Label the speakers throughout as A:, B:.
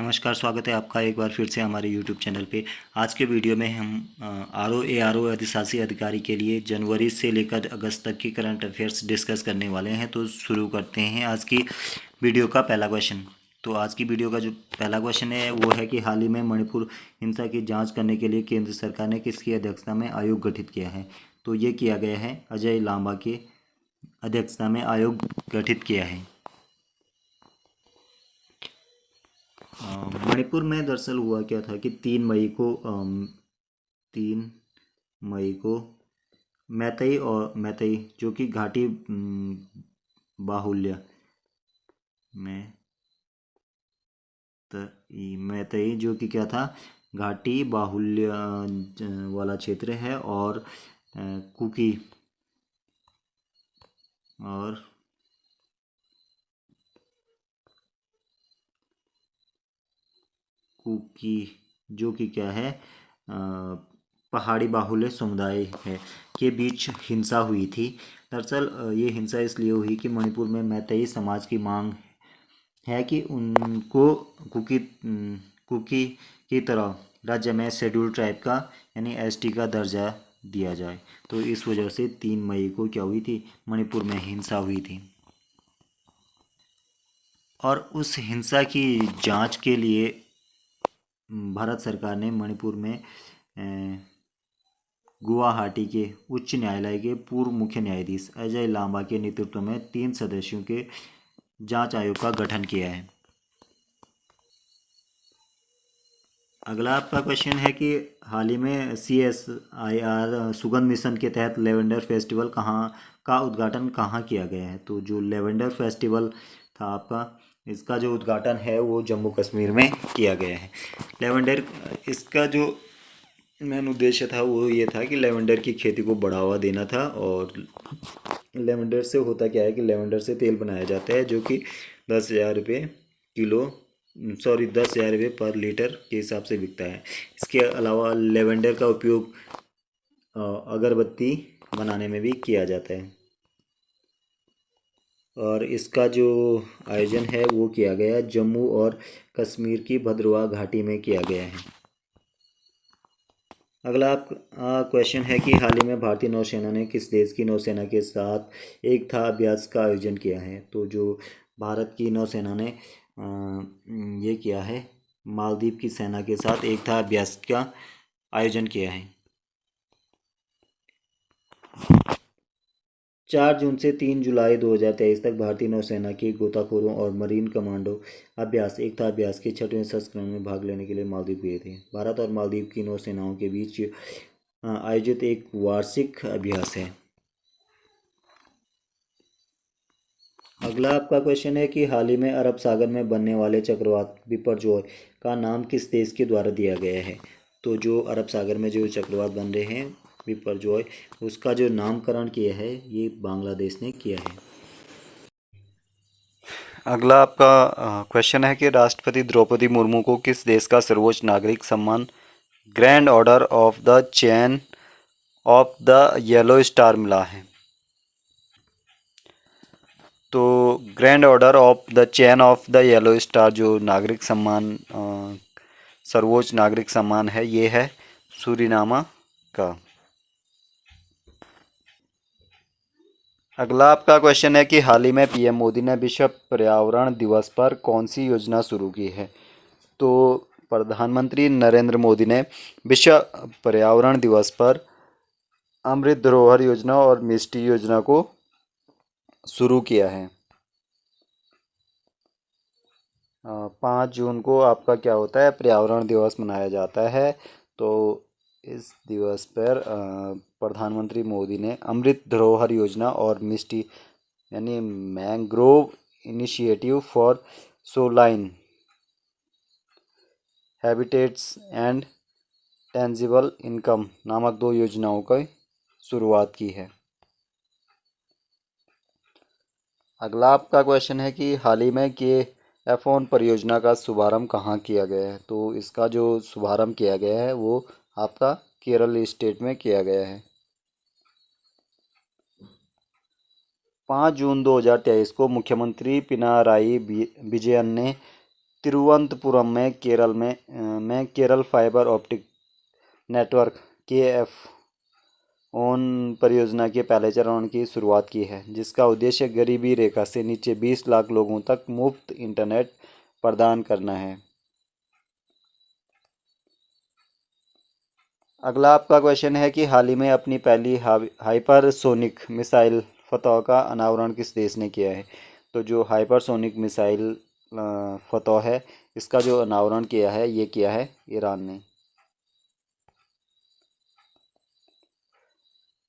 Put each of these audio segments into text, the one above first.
A: नमस्कार, स्वागत है आपका एक बार फिर से हमारे YouTube चैनल पे। आज के वीडियो में हम आर ओ अधिशासी अधिकारी के लिए जनवरी से लेकर अगस्त तक की करंट अफेयर्स डिस्कस करने वाले हैं। तो शुरू करते हैं आज की वीडियो का पहला क्वेश्चन। तो आज की वीडियो का जो पहला क्वेश्चन है वो है कि हाल ही में मणिपुर हिंसा की जाँच करने के लिए केंद्र सरकार ने किसकी अध्यक्षता में आयोग गठित किया है? तो ये किया गया है अजय लांबा की अध्यक्षता में आयोग गठित किया है। मणिपुर में दरअसल हुआ क्या था कि 3 मई को मैतई जो कि घाटी बाहुल्य मैतई जो कि क्या था, घाटी बाहुल्य वाला क्षेत्र है। और कुकी और कुकी जो कि क्या है, पहाड़ी बाहुल्य समुदाय है के बीच हिंसा हुई थी। दरअसल ये हिंसा इसलिए हुई कि मणिपुर में मैतेई समाज की मांग है कि उनको कुकी कुकी की तरह राज्य में शेड्यूल ट्राइब का यानी एसटी का दर्जा दिया जाए। तो इस वजह से 3 मई को क्या हुई थी, मणिपुर में हिंसा हुई थी। और उस हिंसा की जांच के लिए भारत सरकार ने मणिपुर में गुवाहाटी के उच्च न्यायालय के पूर्व मुख्य न्यायाधीश अजय लांबा के नेतृत्व में 3 सदस्यों के जांच आयोग का गठन किया है। अगला आपका क्वेश्चन है कि हाल ही में CSIR सुगंध मिशन के तहत लेवेंडर फेस्टिवल का उद्घाटन कहाँ किया गया है? तो जो लेवेंडर फेस्टिवल था आपका, इसका जो उद्घाटन है वो जम्मू कश्मीर में किया गया है। लेवेंडर, इसका जो मेन उद्देश्य था वो ये था कि लेवेंडर की खेती को बढ़ावा देना था। और लेवेंडर से होता क्या है कि लेवेंडर से तेल बनाया जाता है जो कि 10,000 रुपये किलो 10,000 रुपये पर लीटर के हिसाब से बिकता है। इसके अलावा लेवेंडर का उपयोग अगरबत्ती बनाने में भी किया जाता है। और इसका जो आयोजन है वो किया गया जम्मू और कश्मीर की भद्रवाह घाटी में किया गया है। अगला आप क्वेश्चन है कि हाल ही में भारतीय नौसेना ने किस देश की नौसेना के साथ एकता अभ्यास का आयोजन किया है? तो जो भारत की नौसेना ने ये किया है, मालदीव की सेना के साथ एकता अभ्यास का आयोजन किया है। 4 जून से 3 जुलाई 2023 तक भारतीय नौसेना के गोताखोरों और मरीन कमांडो अभ्यास एकता अभ्यास के 6वें संस्करण में भाग लेने के लिए मालदीव गए थे। भारत और मालदीव की नौसेनाओं के बीच आयोजित एक वार्षिक अभ्यास है। अगला आपका क्वेश्चन है कि हाल ही में अरब सागर में बनने वाले चक्रवात बिपरजॉय का नाम किस देश के द्वारा दिया गया है? तो जो अरब सागर में जो चक्रवात बन रहे हैं बिपरजॉय, उसका जो नामकरण किया है ये बांग्लादेश ने किया है। अगला आपका क्वेश्चन है कि राष्ट्रपति द्रौपदी मुर्मू को किस देश का सर्वोच्च नागरिक सम्मान grand order of the chain of the yellow star मिला है? तो grand order of the chain of the yellow star जो नागरिक सम्मान सर्वोच्च नागरिक सम्मान है, ये है सूरीनामा का। अगला आपका क्वेश्चन है कि हाल ही में पीएम मोदी ने विश्व पर्यावरण दिवस पर कौन सी योजना शुरू की है? तो प्रधानमंत्री नरेंद्र मोदी ने विश्व पर्यावरण दिवस पर अमृत धरोहर योजना और मिष्टी योजना को शुरू किया है। 5 जून को आपका क्या होता है, पर्यावरण दिवस मनाया जाता है। तो इस दिवस पर प्रधानमंत्री मोदी ने अमृत धरोहर योजना और मिष्टी यानी mangrove initiative for shoreline habitats and tangible income नामक 2 योजनाओं की शुरुआत की है। अगला आपका क्वेश्चन है कि हाल ही में KF1 परियोजना का शुभारंभ कहाँ किया गया है? तो इसका जो शुभारंभ किया गया है वो आपका केरल स्टेट में किया गया है। 5 जून 2023 को मुख्यमंत्री पिनाराई विजयन ने तिरुवनंतपुरम में Kerala fibre optic network KF own परियोजना के पहले चरण की शुरुआत की है, जिसका उद्देश्य गरीबी रेखा से नीचे 20 लाख लोगों तक मुफ्त इंटरनेट प्रदान करना है। अगला आपका क्वेश्चन है कि हाल ही में अपनी पहली हाइपरसोनिक मिसाइल फतह का अनावरण किस देश ने किया है। तो जो हाइपरसोनिक मिसाइल फतह है, इसका जो अनावरण किया है ये किया है ईरान ने।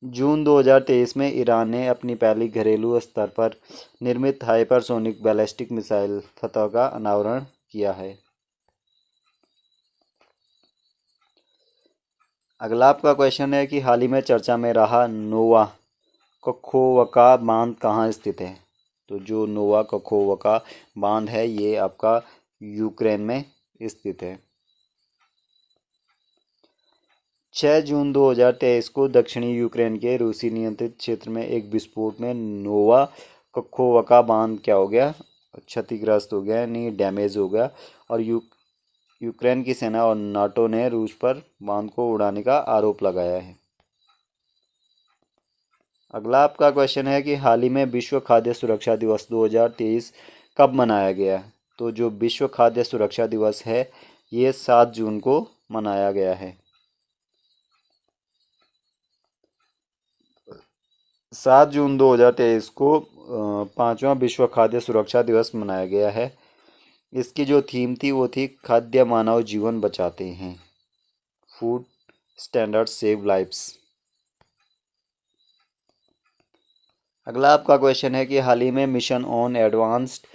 A: जून 2023 में ईरान ने अपनी पहली घरेलू स्तर पर निर्मित हाइपरसोनिक बैलिस्टिक मिसाइल फतह का अनावरण किया है। अगला आपका क्वेश्चन है कि हाल ही में चर्चा में रहा नोवा कखोवका बांध कहाँ स्थित है। तो जो नोवा कखोवका बांध है ये आपका यूक्रेन में स्थित है। 6 जून 2023 को दक्षिणी यूक्रेन के रूसी नियंत्रित क्षेत्र में एक विस्फोट में नोवा कखोवका बांध क्या हो गया, क्षतिग्रस्त हो गया, यानी डैमेज हो गया, और यूक्रेन की सेना और नाटो ने रूस पर बांध को उड़ाने का आरोप लगाया है। अगला आपका क्वेश्चन है कि हाल ही में विश्व खाद्य सुरक्षा दिवस 2023 कब मनाया गया। तो जो विश्व खाद्य सुरक्षा दिवस है ये 7 जून को मनाया गया है। 7 जून 2023 को 5वां विश्व खाद्य सुरक्षा दिवस मनाया गया है। इसकी जो थीम थी वो थी खाद्य मानव जीवन बचाते हैं, फूड स्टैंडर्ड्स सेव लाइव्स। अगला आपका क्वेश्चन है कि हाल ही में mission on advanced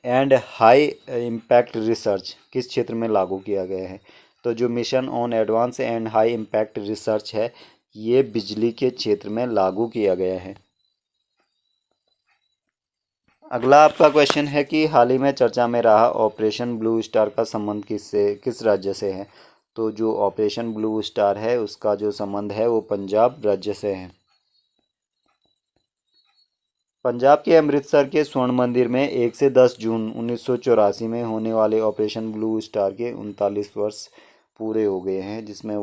A: and high impact research किस क्षेत्र में लागू किया गया है। तो जो mission on advance and high impact research है ये बिजली के क्षेत्र में लागू किया गया है। अगला आपका क्वेश्चन है कि हाल ही में चर्चा में रहा ऑपरेशन ब्लू स्टार का संबंध किस राज्य से है। तो जो ऑपरेशन ब्लू स्टार है उसका जो संबंध है वो पंजाब राज्य से है। पंजाब के अमृतसर के स्वर्ण मंदिर में 1 से 10 जून 1984 में होने वाले ऑपरेशन ब्लू स्टार के 39 वर्ष पूरे हो गए हैं, जिसमें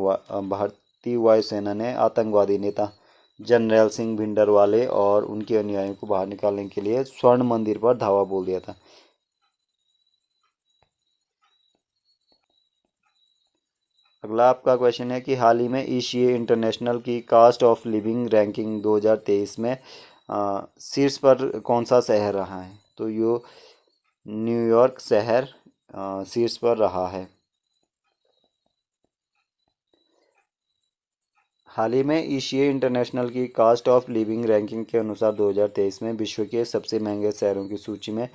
A: भारतीय वायुसेना ने आतंकवादी नेता जनरल सिंह भिंडरवाले और उनके अनुयायियों को बाहर निकालने के लिए स्वर्ण मंदिर पर धावा बोल दिया था। अगला आपका क्वेश्चन है कि हाल ही में एशिया इंटरनेशनल की कास्ट ऑफ लिविंग रैंकिंग 2023 में शीर्ष पर कौन सा शहर रहा है। तो यो न्यूयॉर्क शहर शीर्ष पर रहा है। हाल ही में एशिया इंटरनेशनल की कास्ट ऑफ लिविंग रैंकिंग के अनुसार 2023 में विश्व के सबसे महंगे शहरों की सूची में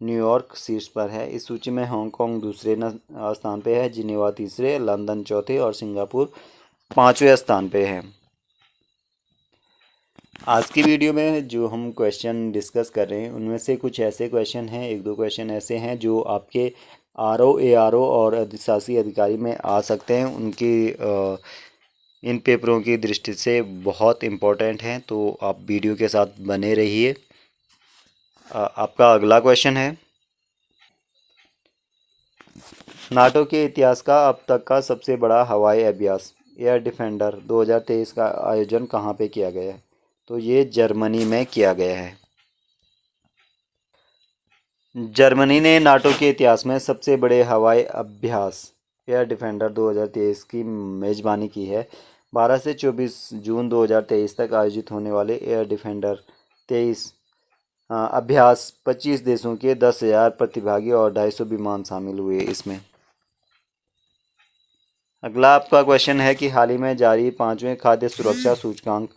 A: न्यूयॉर्क शीर्ष पर है। इस सूची में हांगकांग दूसरे स्थान पे है, जिनेवा तीसरे, लंदन चौथे और सिंगापुर 5वें स्थान पे है। आज की वीडियो में जो हम क्वेश्चन डिस्कस कर रहे हैं उनमें से कुछ ऐसे क्वेश्चन हैं, 1-2 क्वेश्चन ऐसे हैं जो आपके RO ARO और अधिशासी अधिकारी में आ सकते हैं। उनकी इन पेपरों की दृष्टि से बहुत इम्पोर्टेंट हैं, तो आप वीडियो के साथ बने रहिए। आपका अगला क्वेश्चन है, नाटो के इतिहास का अब तक का सबसे बड़ा हवाई अभ्यास एयर डिफेंडर 2023 का आयोजन कहाँ पे किया गया है। तो ये जर्मनी में किया गया है। जर्मनी ने नाटो के इतिहास में सबसे बड़े हवाई अभ्यास एयर डिफेंडर 2023 की मेज़बानी की है। 12 से 24 जून 2023 तक आयोजित होने वाले एयर डिफेंडर 23 अभ्यास 25 देशों के 10,000 प्रतिभागी और 250 विमान शामिल हुए इसमें। अगला आपका क्वेश्चन है कि हाल ही में जारी 5वें खाद्य सुरक्षा सूचकांक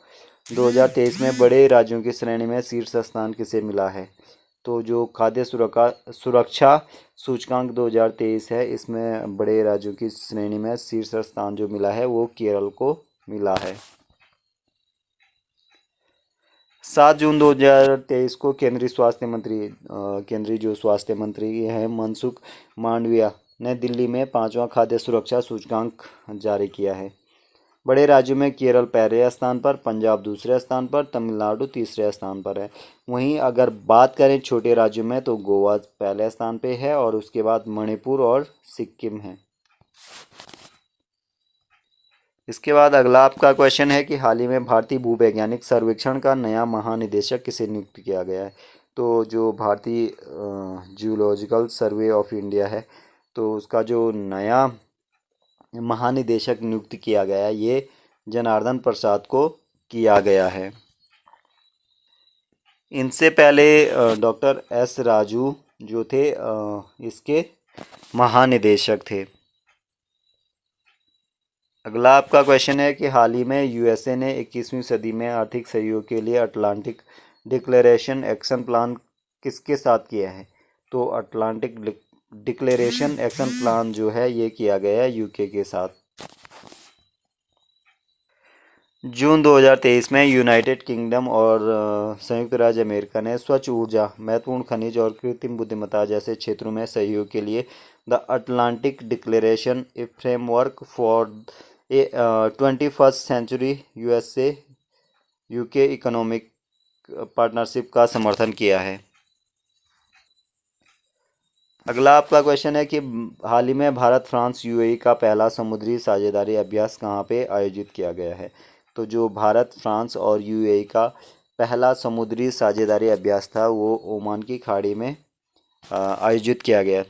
A: 2023 में बड़े राज्यों की श्रेणी में शीर्ष स्थान किसे मिला है। तो जो खाद्य सुरक्षा सूचकांक 2023 है इसमें बड़े राज्यों की श्रेणी में शीर्ष स्थान जो मिला है वो केरल को मिला है। 7 जून 2023 को केंद्रीय जो स्वास्थ्य मंत्री हैं मनसुख मांडविया ने दिल्ली में 5वां खाद्य सुरक्षा सूचकांक जारी किया है। बड़े राज्यों में केरल पहले स्थान पर, पंजाब दूसरे स्थान पर, तमिलनाडु तीसरे स्थान पर है। वहीं अगर बात करें छोटे राज्यों में तो गोवा पहले स्थान पे है और उसके बाद मणिपुर और सिक्किम है। इसके बाद अगला आपका क्वेश्चन है कि हाल ही में भारतीय भूवैज्ञानिक सर्वेक्षण का नया महानिदेशक किसे नियुक्त किया गया है। तो जो भारतीय जियोलॉजिकल सर्वे ऑफ इंडिया है, तो उसका जो नया महानिदेशक नियुक्त किया गया है ये जनार्दन प्रसाद को किया गया है। इनसे पहले डॉक्टर एस राजू जो थे इसके महानिदेशक थे। अगला आपका क्वेश्चन है कि हाल ही में यूएसए ने 21वीं सदी में आर्थिक सहयोग के लिए अटलांटिक डिक्लेरेशन एक्शन प्लान किसके साथ किया है। तो अटलांटिक डिक्लेरेशन एक्शन प्लान जो है ये किया गया है यूके के साथ। जून 2023 में यूनाइटेड किंगडम और संयुक्त राज्य अमेरिका ने स्वच्छ ऊर्जा, महत्वपूर्ण खनिज और कृत्रिम बुद्धिमत्ता जैसे क्षेत्रों में सहयोग के लिए the Atlantic declaration a framework for a 21st century USA UK economic partnership का समर्थन किया है। अगला आपका क्वेश्चन है कि हाल ही में भारत फ्रांस यूएई का पहला समुद्री साझेदारी अभ्यास कहाँ पे आयोजित किया गया है। तो जो भारत फ्रांस और यूएई का पहला समुद्री साझेदारी अभ्यास था वो ओमान की खाड़ी में आयोजित किया गया।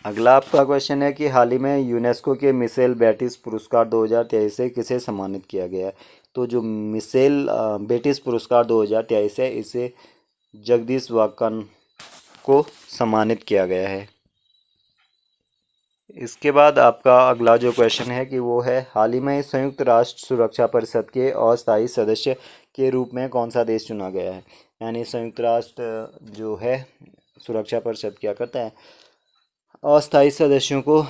A: अगला आपका क्वेश्चन है कि हाल ही में यूनेस्को के मिशेल बेटिस पुरस्कार 2023 से किसे सम्मानित किया गया है। तो जो मिशेल बेटिस पुरस्कार 2023 है इसे जगदीश वाकन को सम्मानित किया गया है। इसके बाद आपका अगला जो क्वेश्चन है कि वो है हाल ही में संयुक्त राष्ट्र सुरक्षा परिषद के अस्थायी सदस्य के रूप में कौन सा देश चुना गया है। यानी संयुक्त राष्ट्र जो है सुरक्षा परिषद क्या करता है, अस्थायी सदस्यों को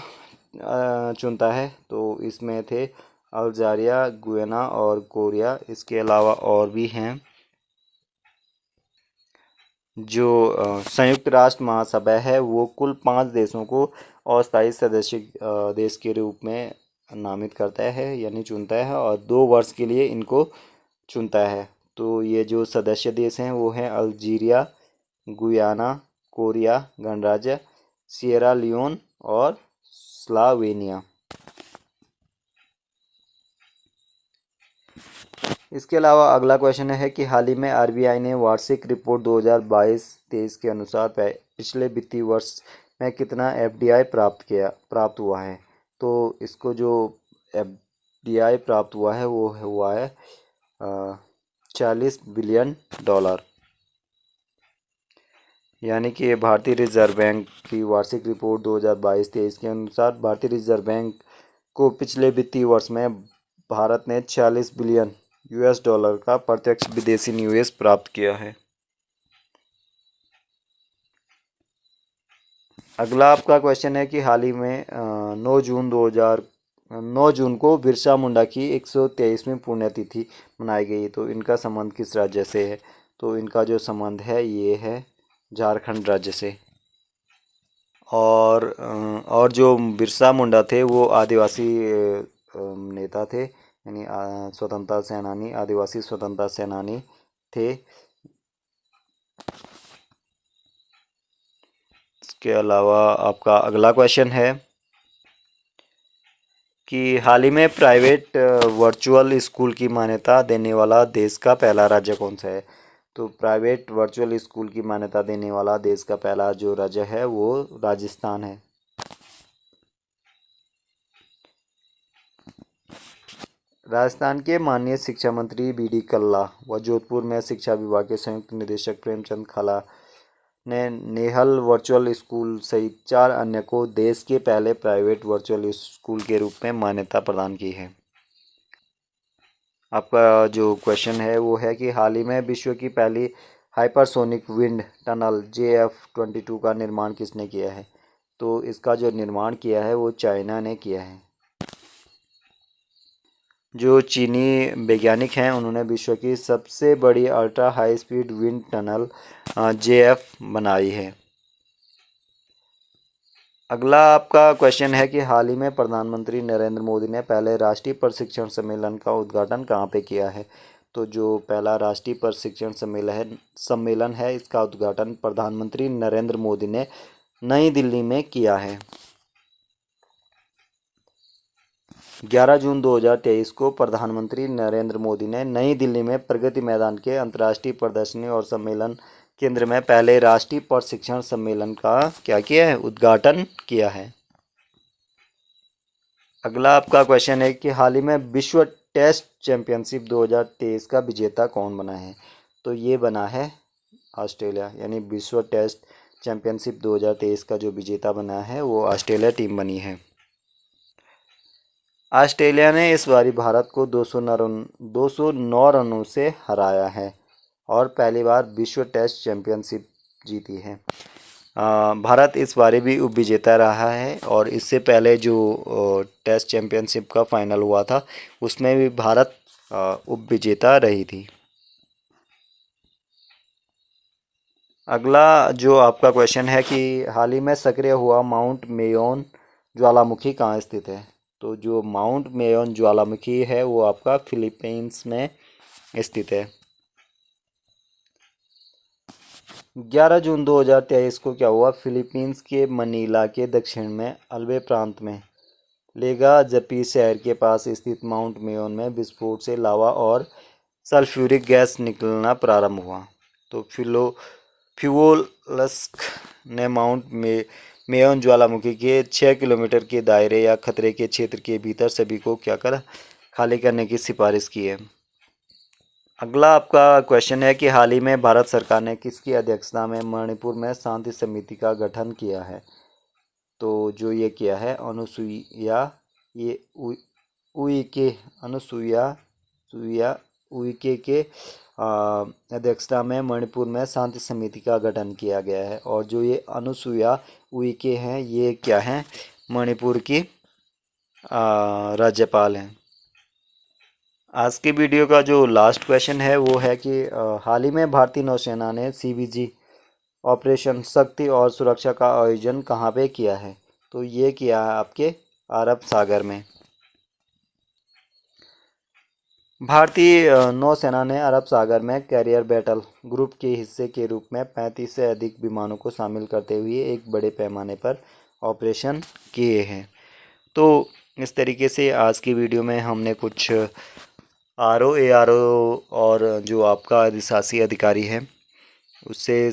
A: चुनता है। तो इसमें थे अल्जीरिया, गुयाना और कोरिया। इसके अलावा और भी हैं। जो संयुक्त राष्ट्र महासभा है वो कुल 5 देशों को अस्थायी सदस्य देश के रूप में नामित करता है यानी चुनता है और 2 वर्ष के लिए इनको चुनता है। तो ये जो सदस्य देश हैं वो हैं अल्जीरिया, गुयाना, कोरिया गणराज्य, सिएरा लियोन और स्लोवेनिया। इसके अलावा अगला क्वेश्चन है कि हाल ही में आरबीआई ने वार्षिक रिपोर्ट 2022-23 के अनुसार पिछले वित्तीय वर्ष में कितना एफडीआई प्राप्त हुआ है। तो इसको जो एफडीआई प्राप्त हुआ है वो हुआ है 40 बिलियन डॉलर। यानी कि भारतीय रिजर्व बैंक की वार्षिक रिपोर्ट 2022-23 के अनुसार भारतीय रिजर्व बैंक को पिछले वित्तीय वर्ष में भारत ने 40 बिलियन यूएस डॉलर का प्रत्यक्ष विदेशी निवेश प्राप्त किया है। अगला आपका क्वेश्चन है कि हाल ही में 9 जून को बिरसा मुंडा की 123वीं पुण्यतिथि मनाई गई। तो इनका संबंध किस राज्य से है। तो इनका जो संबंध है ये है झारखंड राज्य से। और जो बिरसा मुंडा थे वो आदिवासी नेता थे यानी स्वतंत्रता सेनानी, आदिवासी स्वतंत्रता सेनानी थे। इसके अलावा आपका अगला क्वेश्चन है कि हाल ही में प्राइवेट वर्चुअल स्कूल की मान्यता देने वाला देश का पहला राज्य कौन सा है। तो प्राइवेट वर्चुअल स्कूल की मान्यता देने वाला देश का पहला जो राज्य है वो राजस्थान है। राजस्थान के माननीय शिक्षा मंत्री बीडी कल्ला व जोधपुर में शिक्षा विभाग के संयुक्त निदेशक प्रेमचंद खाला ने नेहल वर्चुअल स्कूल सहित 4 अन्य को देश के पहले प्राइवेट वर्चुअल स्कूल के रूप में मान्यता प्रदान की है। आपका जो क्वेश्चन है वो है कि हाल ही में विश्व की पहली हाइपरसोनिक विंड टनल JF-22 का निर्माण किसने किया है। तो इसका जो निर्माण किया है वो चाइना ने किया है। जो चीनी वैज्ञानिक हैं उन्होंने विश्व की सबसे बड़ी ultra high speed wind tunnel JF बनाई है। अगला आपका क्वेश्चन है कि हाल ही में प्रधानमंत्री नरेंद्र मोदी ने पहले राष्ट्रीय प्रशिक्षण सम्मेलन का उद्घाटन कहाँ पे किया है। तो जो पहला राष्ट्रीय प्रशिक्षण सम्मेलन है इसका उद्घाटन प्रधानमंत्री नरेंद्र मोदी ने नई दिल्ली में किया है। 11 जून 2023 को प्रधानमंत्री नरेंद्र मोदी ने नई दिल्ली में प्रगति मैदान के अंतर्राष्ट्रीय प्रदर्शनी और सम्मेलन केंद्र में पहले राष्ट्रीय प्रशिक्षण सम्मेलन का क्या किया है, उद्घाटन किया है। अगला आपका क्वेश्चन है कि हाल ही में विश्व टेस्ट चैंपियनशिप 2023 का विजेता कौन बना है। तो ये बना है ऑस्ट्रेलिया, यानी विश्व टेस्ट चैंपियनशिप 2023 का जो विजेता बना है वो ऑस्ट्रेलिया टीम बनी है। ऑस्ट्रेलिया ने इस बारी भारत को 209 रनों से हराया है और पहली बार विश्व टेस्ट चैंपियनशिप जीती है। भारत इस बारी भी उप विजेता रहा है और इससे पहले जो टेस्ट चैंपियनशिप का फाइनल हुआ था उसमें भी भारत उप विजेता रही थी। अगला जो आपका क्वेश्चन है कि हाल ही में सक्रिय हुआ माउंट मेयोन ज्वालामुखी कहाँ स्थित है। तो जो माउंट मेयोन ज्वालामुखी है वो आपका फिलीपींस में स्थित है। 11 जून 2023 को क्या हुआ, फिलीपींस के मनीला के दक्षिण में अल्वे प्रांत में लेगाजपी शहर के पास स्थित माउंट मेयोन में विस्फोट से लावा और सल्फ्यूरिक गैस निकलना प्रारंभ हुआ। तो फ्यूओलस्क ने मेयोन ज्वालामुखी के 6 किलोमीटर के दायरे या खतरे के क्षेत्र के भीतर सभी को क्या कर खाली करने की सिफारिश की है। अगला आपका क्वेश्चन है कि हाल ही में भारत सरकार ने किसकी अध्यक्षता में मणिपुर में शांति समिति का गठन किया है। तो जो ये किया है अनुसुईया उइके के अध्यक्षता में मणिपुर में शांति समिति का गठन किया गया है। और जो ये अनुसुईया उइके हैं ये क्या हैं, मणिपुर की राज्यपाल हैं। आज की वीडियो का जो लास्ट क्वेश्चन है वो है कि हाल ही में भारतीय नौसेना ने CVG ऑपरेशन शक्ति और सुरक्षा का आयोजन कहाँ पे किया है। तो ये किया है आपके अरब सागर में। भारतीय नौसेना ने अरब सागर में कैरियर बैटल ग्रुप के हिस्से के रूप में 35 से अधिक विमानों को शामिल करते हुए एक बड़े पैमाने पर ऑपरेशन किए हैं। तो इस तरीके से आज की वीडियो में हमने कुछ RO ARO और जो आपका अधिशासी अधिकारी है उससे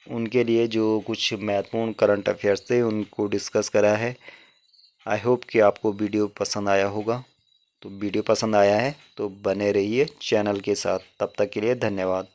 A: उनके लिए जो कुछ महत्वपूर्ण करंट अफेयर्स थे उनको डिस्कस करा है। आई होप कि आपको वीडियो पसंद आया होगा। तो वीडियो पसंद आया है तो बने रहिए चैनल के साथ। तब तक के लिए धन्यवाद।